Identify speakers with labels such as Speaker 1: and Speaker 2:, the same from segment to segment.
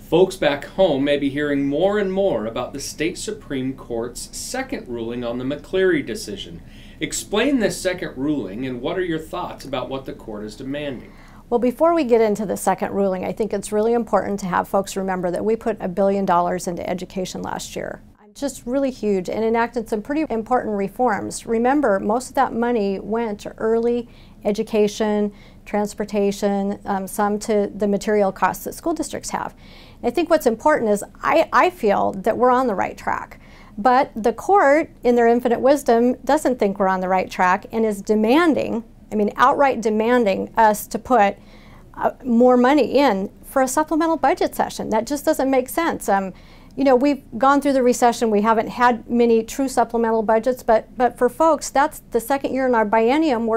Speaker 1: Folks back home may be hearing more and more about the state Supreme Court's second ruling on the McCleary decision. Explain this second ruling and what are your thoughts about what the court is demanding?
Speaker 2: Well, before we get into the second ruling, I think it's really important to have folks remember that we put $1 billion into education last year. Just really huge, and enacted some pretty important reforms. Remember, most of that money went to early education, transportation, some to the material costs that school districts have. And I think what's important is I feel that we're on the right track. But the court, in their infinite wisdom, doesn't think we're on the right track and is demanding, outright demanding us to put more money in for a supplemental budget session. That just doesn't make sense. You know, we've gone through the recession. We haven't had many true supplemental budgets, but for folks, that's the second year in our biennium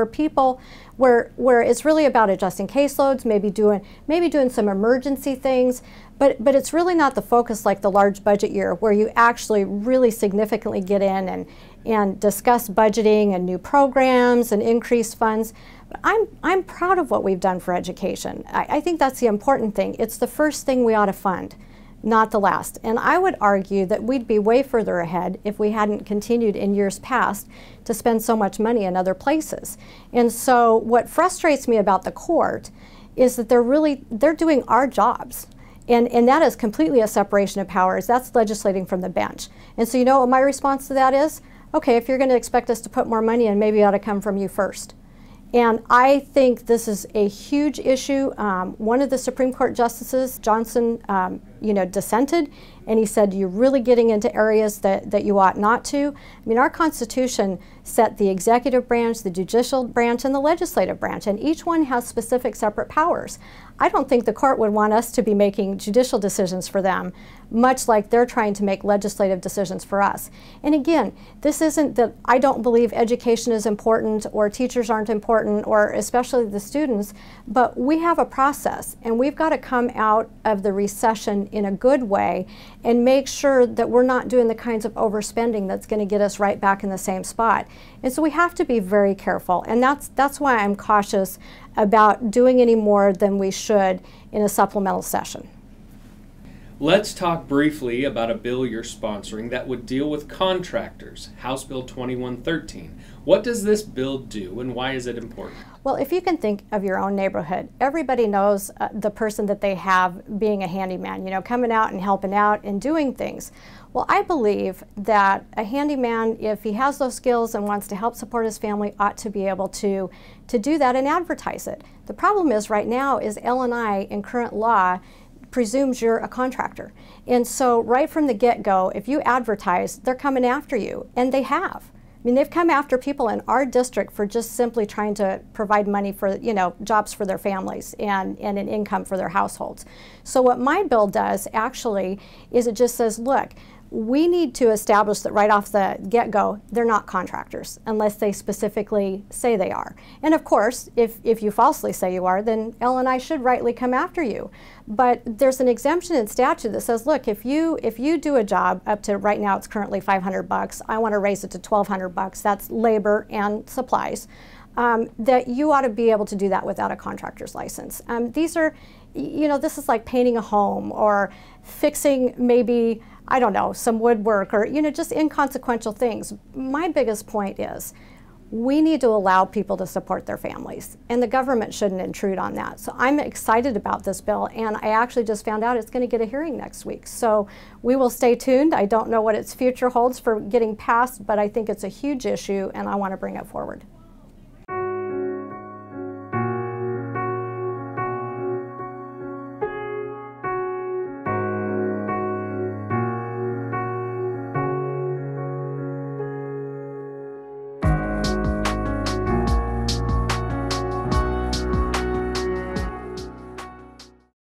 Speaker 2: where it's really about adjusting caseloads, maybe doing some emergency things, but it's really not the focus like the large budget year where you actually really significantly get in and discuss budgeting and new programs and increased funds. But I'm proud of what we've done for education. I think that's the important thing. It's the first thing we ought to fund, not the last. And I would argue that we'd be way further ahead if we hadn't continued in years past to spend so much money in other places. And so what frustrates me about the court is that they're doing our jobs. And that is completely a separation of powers. That's legislating from the bench. And so you know what my response to that is? Okay, if you're going to expect us to put more money in, maybe it ought to come from you first. And I think this is a huge issue. One of the Supreme Court justices, Johnson, dissented, and he said, you're really getting into areas that you ought not to. Our Constitution set the executive branch, the judicial branch, and the legislative branch, and each one has specific separate powers. I don't think the court would want us to be making judicial decisions for them, much like they're trying to make legislative decisions for us. And again, this isn't that I don't believe education is important or teachers aren't important, or especially the students, but we have a process, and we've got to come out of the recession in a good way and make sure that we're not doing the kinds of overspending that's going to get us right back in the same spot. And so we have to be very careful, and that's why I'm cautious about doing any more than we should in a supplemental session.
Speaker 1: Let's talk briefly about a bill you're sponsoring that would deal with contractors, House Bill 2113. What does this bill do and why is it important?
Speaker 2: Well, if you can think of your own neighborhood, everybody knows the person that they have being a handyman, coming out and helping out and doing things. Well, I believe that a handyman, if he has those skills and wants to help support his family, ought to be able to do that and advertise it. The problem is right now is L&I in current law presumes you're a contractor. And so right from the get-go, if you advertise, they're coming after you, and they have. They've come after people in our district for just simply trying to provide money for, jobs for their families and an income for their households. So what my bill does actually is it just says, look, we need to establish that right off the get-go, they're not contractors unless they specifically say they are. And of course, if you falsely say you are, then L&I should rightly come after you. But there's an exemption in statute that says, look, if you do a job up to, right now it's currently $500, I want to raise it to $1,200, that's labor and supplies, that you ought to be able to do that without a contractor's license. These are, this is like painting a home or fixing maybe, I don't know, some woodwork or, just inconsequential things. My biggest point is we need to allow people to support their families, and the government shouldn't intrude on that. So I'm excited about this bill, and I actually just found out it's going to get a hearing next week. So we will stay tuned. I don't know what its future holds for getting passed, but I think it's a huge issue, and I want to bring it forward.